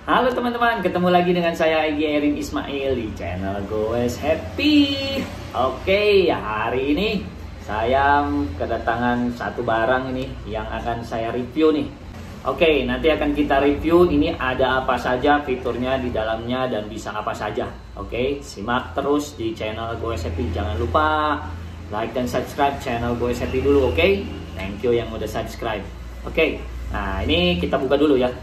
Halo teman-teman, ketemu lagi dengan saya Egy Erin Ismail di channel Goes Happy. Oke, hari ini saya kedatangan satu barang ini yang akan saya review nih. Oke, nanti akan kita review ini ada apa saja fiturnya di dalamnya dan bisa apa saja. Oke, simak terus di channel Goes Happy. Jangan lupa like dan subscribe channel Goes Happy dulu, oke? Thank you yang udah subscribe. Oke, nah ini kita buka dulu ya.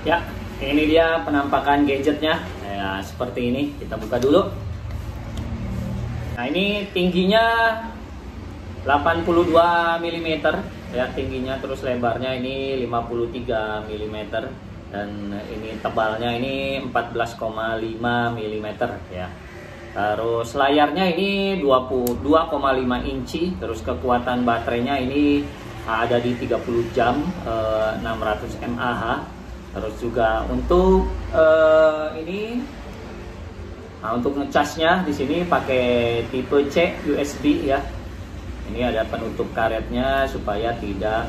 Ya, ini dia penampakan gadgetnya. Ya, seperti ini. Kita buka dulu. Nah, ini tingginya 82 mm ya, tingginya, terus lebarnya ini 53 mm dan ini tebalnya ini 14,5 mm ya. Terus layarnya ini 22,5 inci, terus kekuatan baterainya ini ada di 30 jam 600 mAh. Terus juga untuk ini, nah untuk ngecasnya di sini pakai tipe C USB ya. Ini ada penutup karetnya supaya tidak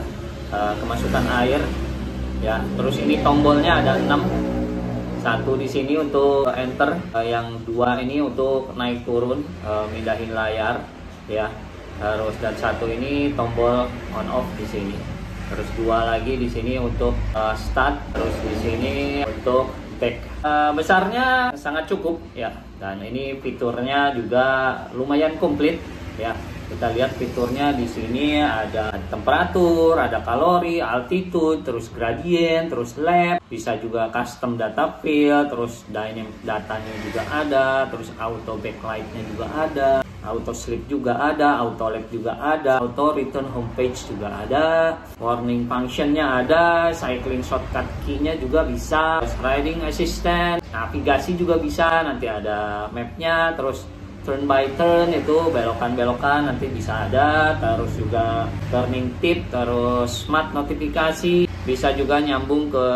kemasukan air ya. Terus ini tombolnya ada 6, satu di sini untuk enter, yang dua ini untuk naik turun, mindahin layar ya. Terus dan satu ini tombol on off di sini. Terus dua lagi di sini untuk start, terus di sini untuk back. Besarnya sangat cukup ya, dan ini fiturnya juga lumayan komplit ya. Kita lihat fiturnya di sini ada temperatur, ada kalori, altitude, terus gradient, terus lab, bisa juga custom data field, terus dynamic datanya juga ada, terus auto backlightnya juga ada, auto sleep juga ada, auto lab juga ada, auto return homepage juga ada, warning functionnya ada, cycling shortcut key-nya juga bisa, terus riding assistant, navigasi juga bisa, nanti ada mapnya, terus turn by turn itu belokan-belokan nanti bisa ada, terus juga turning tip, terus smart notifikasi, bisa juga nyambung ke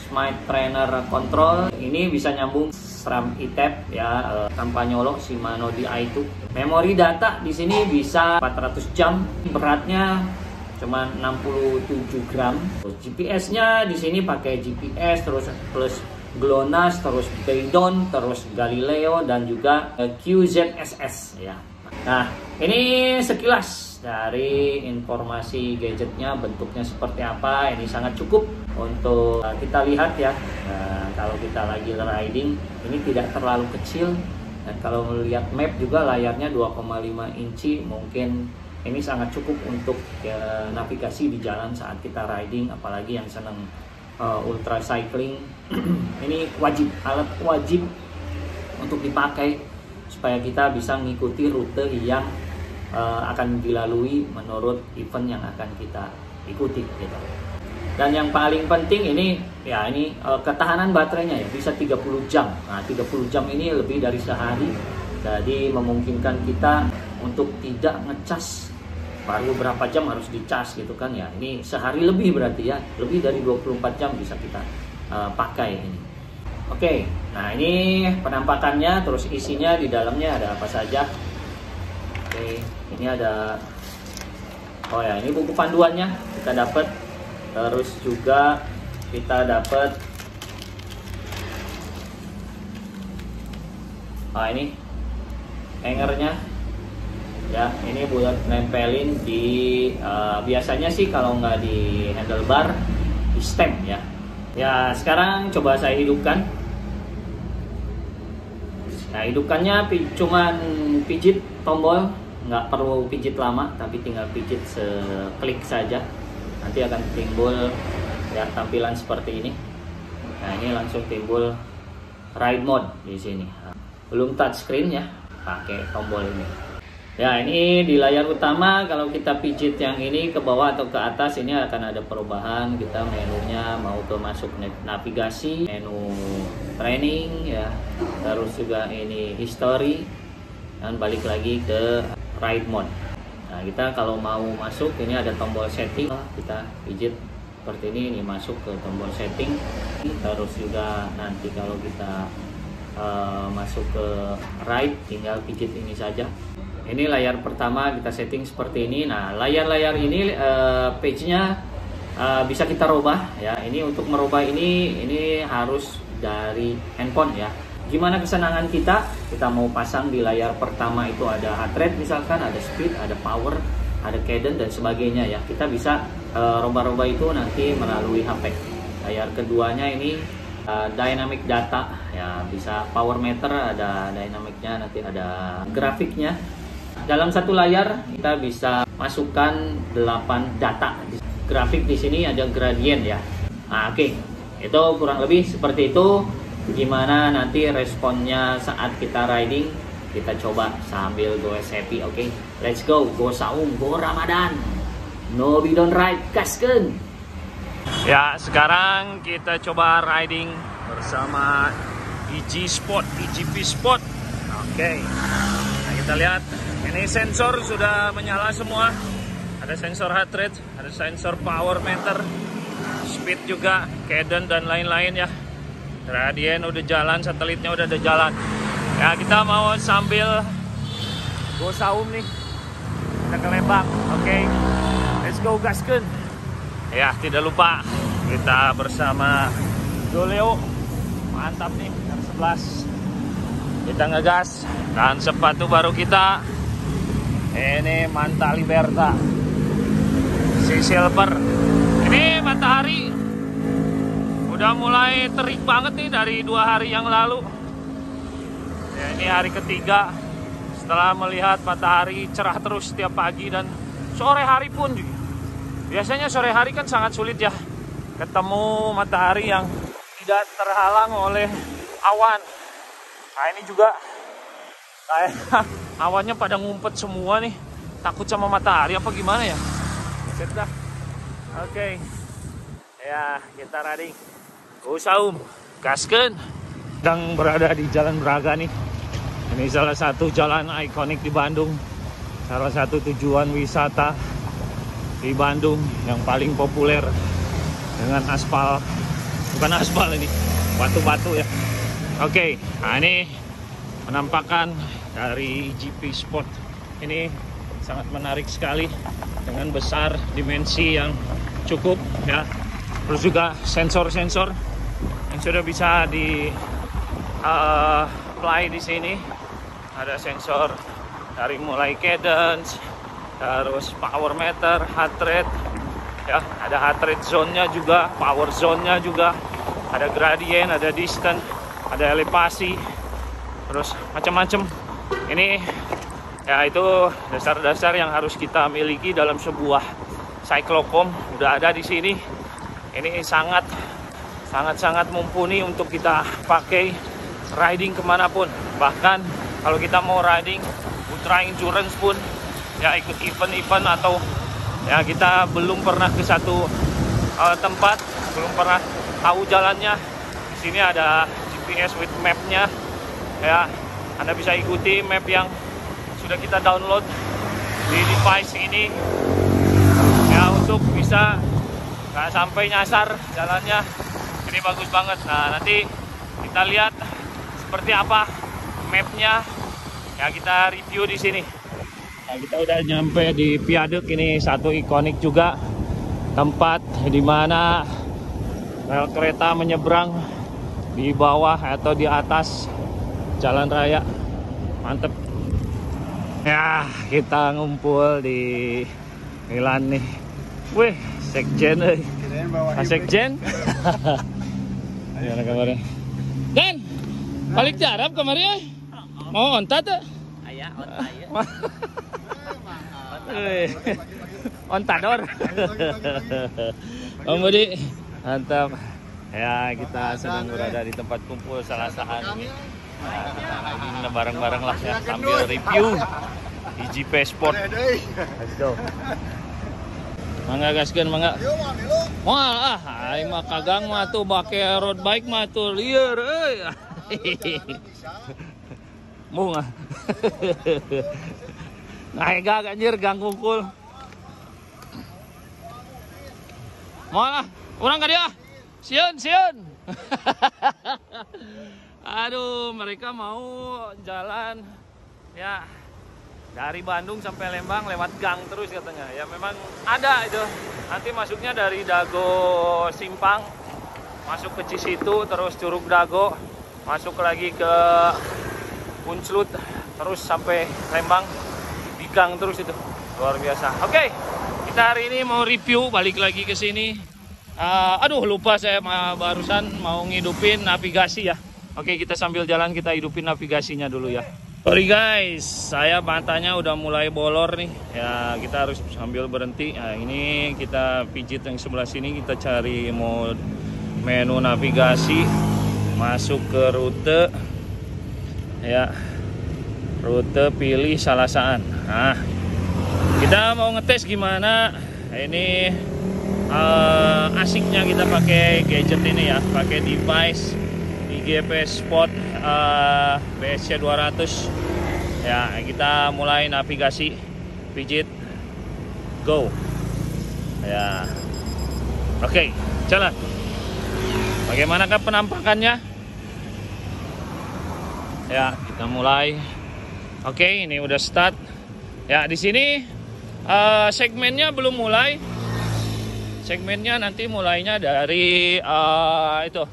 smart trainer control, ini bisa nyambung SRAM eTap ya, tanpa nyolok Shimano Di2. Memori data di sini bisa 400 jam, beratnya cuma 67 gram. GPS-nya di sini pakai GPS, terus plus GLONASS, terus Beidon, terus Galileo, dan juga QZSS ya. Nah, ini sekilas dari informasi gadgetnya, bentuknya seperti apa. Ini sangat cukup untuk kita lihat ya. Kalau kita lagi riding, ini tidak terlalu kecil, dan kalau melihat map juga layarnya 2,5 inci, mungkin ini sangat cukup untuk navigasi di jalan saat kita riding, apalagi yang senang ultra cycling. Ini alat wajib untuk dipakai supaya kita bisa mengikuti rute yang akan dilalui menurut event yang akan kita ikuti gitu. Dan yang paling penting ini ya, ini ketahanan baterainya ya, bisa 30 jam. Nah, 30 jam ini lebih dari sehari, jadi memungkinkan kita untuk tidak ngecas baru berapa jam harus dicas gitu kan ya. Ini sehari lebih berarti ya, lebih dari 24 jam bisa kita pakai ini. Oke, nah ini penampakannya, terus isinya di dalamnya ada apa saja. Oke, ini ada, oh ya, ini buku panduannya kita dapat. Terus juga kita dapat, nah ini hangernya ya, ini buat nempelin di biasanya sih kalau nggak di handlebar, di stem ya. Ya, sekarang coba saya hidupkan. Nah, hidupkannya cuman pijit tombol, nggak perlu pijit lama, tapi tinggal pijit seklik saja. Nanti akan timbul ya tampilan seperti ini. Nah, ini langsung timbul ride mode di sini. Belum touchscreen ya, pakai tombol ini. Ya, ini di layar utama, kalau kita pijit yang ini ke bawah atau ke atas, ini akan ada perubahan. Kita menunya mau ke masuk navigasi, menu training ya, terus juga ini history, dan balik lagi ke ride mode. Nah, kita kalau mau masuk, ini ada tombol setting, kita pijit seperti ini masuk ke tombol setting. Terus juga nanti kalau kita masuk ke ride, tinggal pijit ini saja. Ini layar pertama kita setting seperti ini. Nah, layar-layar ini page-nya bisa kita robah ya. Ini untuk merubah ini harus dari handphone ya. Gimana kesenangan kita? Kita mau pasang di layar pertama itu ada heart rate misalkan, ada speed, ada power, ada cadence dan sebagainya ya. Kita bisa robah-robah itu nanti melalui HP. Layar keduanya ini dynamic data ya, bisa power meter, ada dynamicnya, nanti ada grafiknya. Dalam satu layar kita bisa masukkan 8 data. Grafik di sini ada gradient ya. Nah, oke. Itu kurang lebih seperti itu. Gimana nanti responnya saat kita riding, kita coba sambil go happy. Oke. Let's go Saum, go Ramadan. No bidon ride, gaskeun. Ya, sekarang kita coba riding bersama EGP Sport. Oke. Nah, kita lihat ini sensor sudah menyala semua. Ada sensor heart rate, ada sensor power meter, speed juga, cadence dan lain-lain ya. Gradient udah jalan, satelitnya udah ada jalan. Ya, kita mau sambil go Saum nih. Kita ke Lembang. Oke. Let's go gaskeun. Ya, tidak lupa kita bersama Doleo. Mantap nih, jam 11. Kita ngegas dan sepatu baru kita. Ini Manta Liberta si silver. Ini matahari udah mulai terik banget nih dari 2 hari yang lalu ya. Ini hari ketiga setelah melihat matahari cerah terus setiap pagi dan sore hari pun juga. Biasanya sore hari kan sangat sulit ya ketemu matahari yang tidak terhalang oleh awan. Nah, ini juga kayak awannya pada ngumpet semua nih. Takut sama matahari apa gimana ya? Oke. Ya, kita riding. Go Saum, gaskeun. Sedang berada di Jalan Braga nih. Ini salah satu jalan ikonik di Bandung. Salah satu tujuan wisata di Bandung yang paling populer dengan aspal. Bukan aspal ini, batu-batu ya. Oke, nah ini penampakan dari EGP Sport. Ini sangat menarik sekali dengan besar dimensi yang cukup ya. Terus juga sensor-sensor yang sudah bisa di apply di sini. Ada sensor dari mulai cadence, terus power meter, heart rate ya, ada heart rate zone-nya juga, power zone-nya juga, ada gradient, ada distance, ada elevasi, terus macam-macam. Ini ya, itu dasar-dasar yang harus kita miliki dalam sebuah cyclocom. Udah ada di sini. Ini sangat mumpuni untuk kita pakai riding kemanapun. Bahkan kalau kita mau riding ultra endurance pun ya, ikut event-event atau ya kita belum pernah ke satu tempat, belum pernah tahu jalannya. Di sini ada GPS with map-nya ya. Anda bisa ikuti map yang sudah kita download di device ini ya, untuk bisa nggak sampai nyasar jalannya. Ini bagus banget. Nah, nanti kita lihat seperti apa mapnya ya, kita review di sini. Nah, kita udah nyampe di viaduk. Ini satu ikonik juga, tempat di mana rel kereta menyeberang di bawah atau di atas jalan raya. Mantep ya, kita ngumpul di Milan nih. Wih, sekjen euy. Sekjen. Gimana kabarnya? Dan balik jarap kemarin euy. Mau onta tuh? Aya onta ya. Ontador. Om Budi, mantap. Ya, kita sedang berada di tempat kumpul salah satu ini. Nah, bareng-bareng lah ya, sambil review EGP Sport. Let's go. Mangga gaskeun mangga. Moal ai mah kagang mah tuh make road bike mah tuh lieur euy. Bunga. Naik anjir gang kungkul. Moal urang ka dia. Sieun. Aduh, mereka mau jalan ya Dari Bandung sampai Lembang lewat gang terus katanya. Ya memang ada itu. Nanti masuknya dari Dago Simpang, masuk ke Cisitu, terus Curug Dago, masuk lagi ke Punclut, terus sampai Lembang di gang terus itu. Luar biasa. Oke, kita hari ini mau review, balik lagi ke sini. Aduh lupa saya barusan mau ngidupin navigasi ya. Oke, kita sambil jalan kita hidupin navigasinya dulu ya. Sorry guys, saya matanya udah mulai bolor nih. Ya kita harus sambil berhenti. Nah, ini kita pijit yang sebelah sini, kita cari mode menu navigasi, masuk ke rute. Ya, rute pilih Salasaan. Nah, kita mau ngetes gimana. Ini asiknya kita pakai gadget ini ya, pakai device GPS Spot BSC 200 ya. Kita mulai navigasi, pijit go ya. Oke, jalan. Bagaimanakah penampakannya ya? Kita mulai. Oke, ini udah start ya. Di sini segmennya belum mulai. Segmennya nanti mulainya dari itu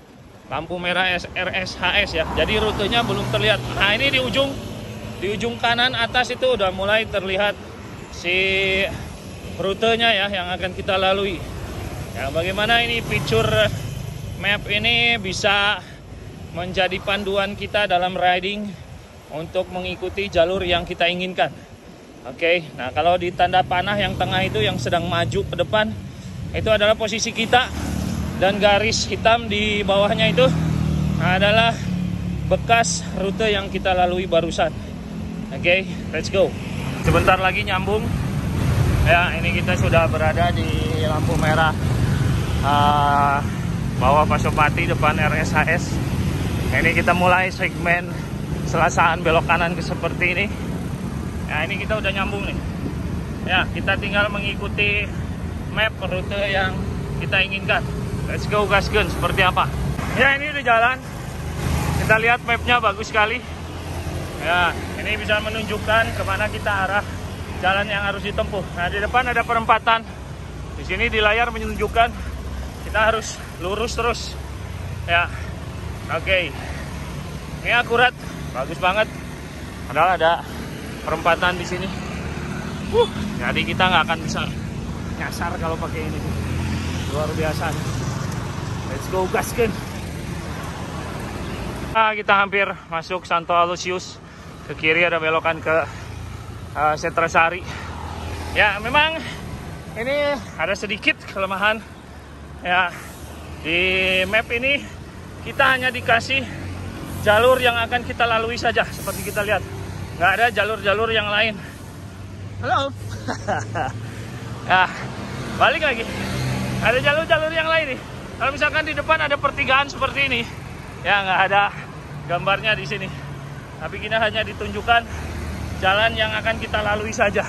lampu merah RSHS ya. Jadi rutenya belum terlihat. Nah, ini di ujung kanan atas itu udah mulai terlihat si rutenya ya yang akan kita lalui. Ya, bagaimana ini fitur map ini bisa menjadi panduan kita dalam riding untuk mengikuti jalur yang kita inginkan. Oke, nah kalau di tanda panah yang tengah itu yang sedang maju ke depan, itu adalah posisi kita. Dan garis hitam di bawahnya itu adalah bekas rute yang kita lalui barusan. Oke, let's go. Sebentar lagi nyambung. Ya, ini kita sudah berada di lampu merah bawah Pasopati depan RSHS. Ini kita mulai segmen Salasaan belok kanan ke seperti ini. Ya, ini kita udah nyambung nih. Ya, kita tinggal mengikuti map rute yang kita inginkan. Let's go gaskeun, seperti apa? Ya, ini udah jalan. Kita lihat mapnya bagus sekali. Ya, ini bisa menunjukkan kemana kita arah jalan yang harus ditempuh. Nah, di depan ada perempatan. Di sini di layar menunjukkan kita harus lurus terus. Ya, oke. Ini akurat, bagus banget. Padahal ada perempatan di sini. Jadi kita nggak akan bisa nyasar kalau pakai ini. Luar biasa. Let's go gaskeun. Nah, kita hampir masuk Santo Aloysius. Ke kiri ada belokan ke Setrasari. Ya, memang ini ada sedikit kelemahan. Ya, di map ini kita hanya dikasih jalur yang akan kita lalui saja. Seperti kita lihat, nggak ada jalur-jalur yang lain. Halo. Ya, balik lagi. Ada jalur-jalur yang lain nih. Kalau misalkan di depan ada pertigaan seperti ini, ya nggak ada gambarnya di sini. Tapi kita hanya ditunjukkan jalan yang akan kita lalui saja.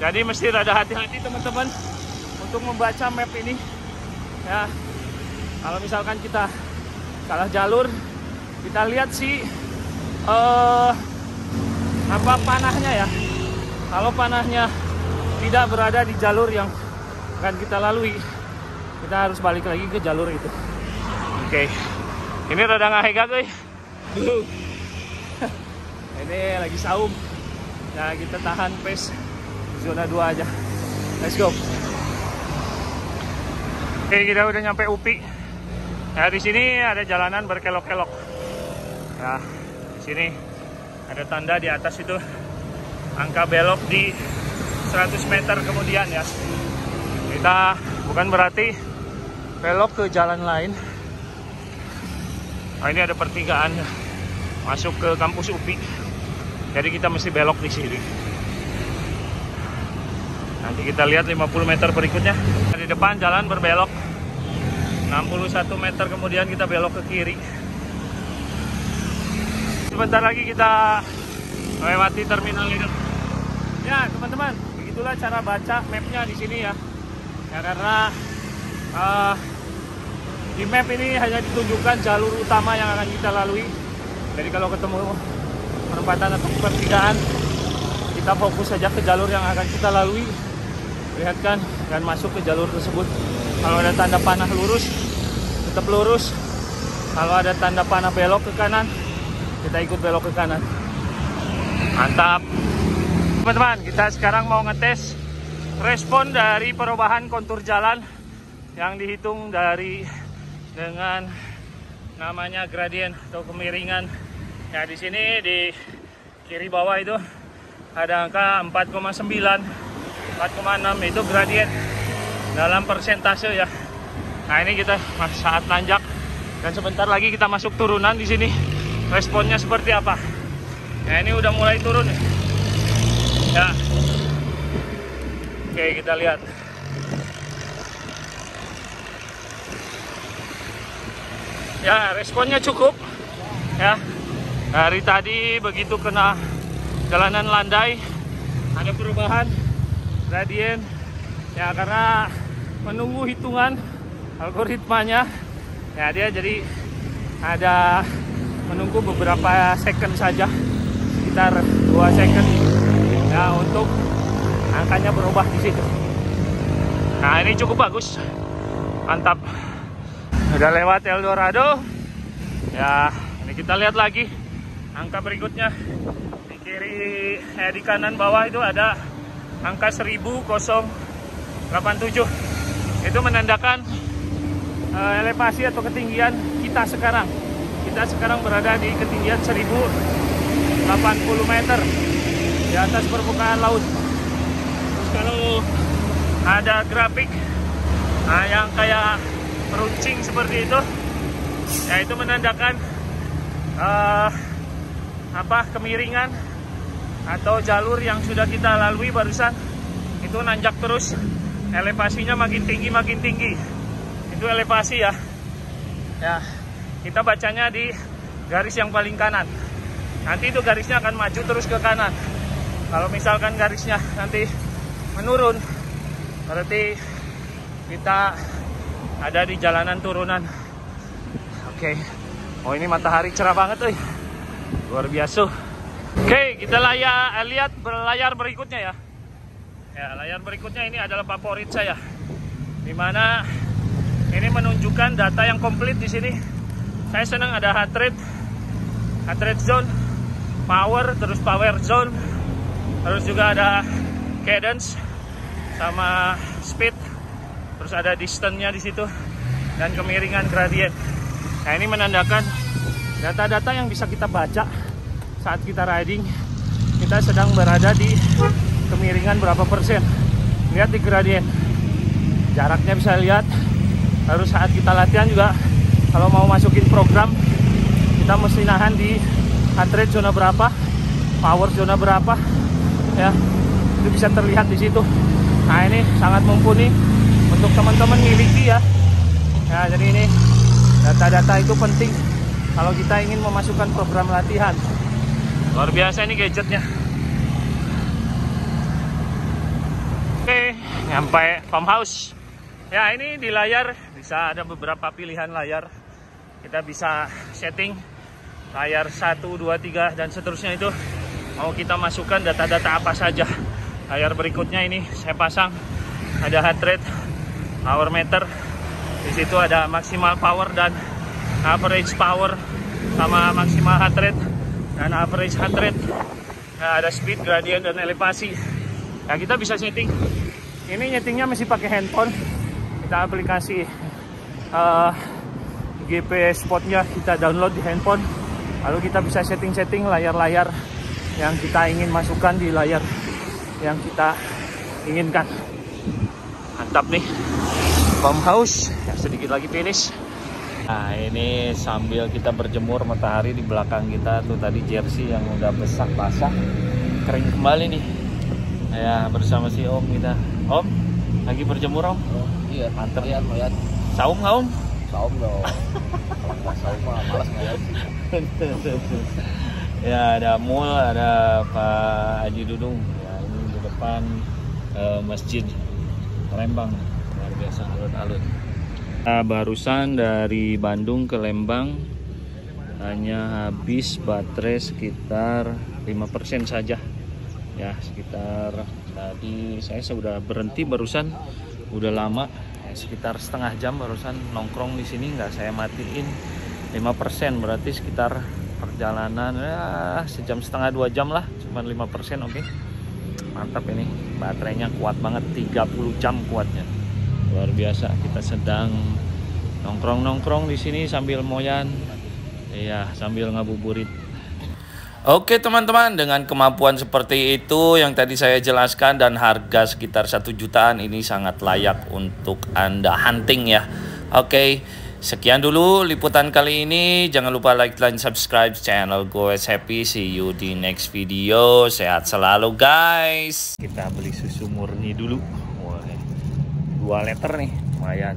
Jadi mesti rada hati-hati teman-teman untuk membaca map ini. Ya, kalau misalkan kita salah jalur, kita lihat sih panahnya ya. Kalau panahnya tidak berada di jalur yang akan kita lalui, kita harus balik lagi ke jalur itu. Oke. Ini rada ngahega guys. Ini lagi saum. Ya, kita tahan pace zona 2 aja. Let's go. Oke, kita udah nyampe UPI. Ya, di sini ada jalanan berkelok-kelok. Ya, di sini ada tanda di atas itu angka belok di 100 meter kemudian ya. Kita bukan berarti belok ke jalan lain. Nah, ini ada pertigaan masuk ke kampus UPI. Jadi kita mesti belok di sini. Nanti kita lihat 50 meter berikutnya. Di depan jalan berbelok. 61 meter kemudian kita belok ke kiri. Sebentar lagi kita melewati terminal ini. Ya, teman-teman, begitulah cara baca mapnya di sini ya. Ya, karena di map ini hanya ditunjukkan jalur utama yang akan kita lalui. Jadi kalau ketemu perempatan atau pertigaan, kita fokus saja ke jalur yang akan kita lalui. Lihat kan, dan masuk ke jalur tersebut. Kalau ada tanda panah lurus, tetap lurus. Kalau ada tanda panah belok ke kanan, kita ikut belok ke kanan. Mantap. Teman-teman, kita sekarang mau ngetes respon dari perubahan kontur jalan yang dihitung dengan namanya gradien atau kemiringan. Ya, di sini di kiri bawah itu ada angka 4,9, 4,6 itu gradien dalam persentase ya. Nah, ini kita saat nanjak dan sebentar lagi kita masuk turunan. Di sini responnya seperti apa? Nah, ini udah mulai turun ya. Oke, kita lihat. Ya, responnya cukup ya. Dari tadi begitu kena jalanan landai ada perubahan gradien ya, karena menunggu hitungan algoritmanya ya, dia jadi ada menunggu beberapa second saja, sekitar 2 second ya, untuk angkanya berubah di situ. Nah, ini cukup bagus, mantap. Udah lewat Eldorado ya. Ini kita lihat lagi angka berikutnya. Di kiri di kanan bawah itu ada angka 1087. Itu menandakan elevasi atau ketinggian kita sekarang. Kita sekarang berada di ketinggian 1080 meter di atas permukaan laut. Terus kalau ada grafik yang kayak runcing seperti itu ya, itu menandakan kemiringan atau jalur yang sudah kita lalui barusan itu nanjak terus, elevasinya makin tinggi. Itu elevasi ya. Ya, kita bacanya di garis yang paling kanan. Nanti itu garisnya akan maju terus ke kanan. Kalau misalkan garisnya nanti menurun, berarti kita ada di jalanan turunan. Oke. Oh, ini matahari cerah banget, luar biasa. Oke, kita lihat layar berikutnya ya. Ya, layar berikutnya ini adalah favorit saya, dimana ini menunjukkan data yang komplit di sini. Saya senang ada heart rate zone, power, terus power zone, terus juga ada cadence sama speed. Terus ada distance-nya di situ dan kemiringan gradien. Nah, ini menandakan data-data yang bisa kita baca saat kita riding. Kita sedang berada di kemiringan berapa persen. Lihat di gradien, jaraknya bisa lihat. Lalu saat kita latihan juga, kalau mau masukin program, kita mesti nahan di heart rate zona berapa, power zona berapa, ya. Itu bisa terlihat di situ. Nah, ini sangat mumpuni untuk teman-teman miliki ya. Ya, jadi ini data-data itu penting kalau kita ingin memasukkan program latihan. Luar biasa ini gadgetnya. Oke, nyampe farmhouse. Ya, ini di layar bisa ada beberapa pilihan layar. Kita bisa setting layar 1, 2, 3 dan seterusnya. Itu mau kita masukkan data-data apa saja. Layar berikutnya ini saya pasang ada heart rate, power meter. Di situ ada maksimal power dan average power, sama maksimal heart rate dan average heart rate. Nah, ada speed, gradient dan elevasi. Ya, kita bisa setting. Ini nyetingnya masih pakai handphone. Kita aplikasi GPS spotnya kita download di handphone. Lalu kita bisa setting-setting layar-layar yang kita ingin masukkan di layar yang kita inginkan. Mantap nih, farmhouse ya, sedikit lagi finish. Nah, ini sambil kita berjemur, matahari di belakang kita tuh tadi jersey yang udah besar basah kering kembali nih ya, bersama si Om kita. Om lagi berjemur, Om? Oh, iya, mantap. Lihat. Saum nggak, Om? Saum dong. Kalau nggak saum mah malas ngeliat. Ya, ada Mul, ada Pak Haji Dudung ya, ini di depan Masjid Lembang. Luar biasa, alun-alun. Nah, barusan dari Bandung ke Lembang hanya habis baterai sekitar 5% saja. Ya sekitar tadi saya sudah berhenti barusan, udah lama ya, sekitar setengah jam barusan nongkrong di sini, nggak saya matiin 5%, berarti sekitar perjalanan ya sejam setengah 2 jam lah, cuman 5%. Oke. Mantap, ini baterainya kuat banget, 30 jam kuatnya, luar biasa. Kita sedang nongkrong di sini sambil moyan, iya sambil ngabuburit. Oke teman-teman, dengan kemampuan seperti itu yang tadi saya jelaskan dan harga sekitar 1 jutaan, ini sangat layak untuk Anda hunting ya. Oke, sekian dulu liputan kali ini. Jangan lupa like dan subscribe channel Goes Happy. See you di next video. Sehat selalu guys. Kita beli susu murni dulu. Wah, 2 liter nih, lumayan.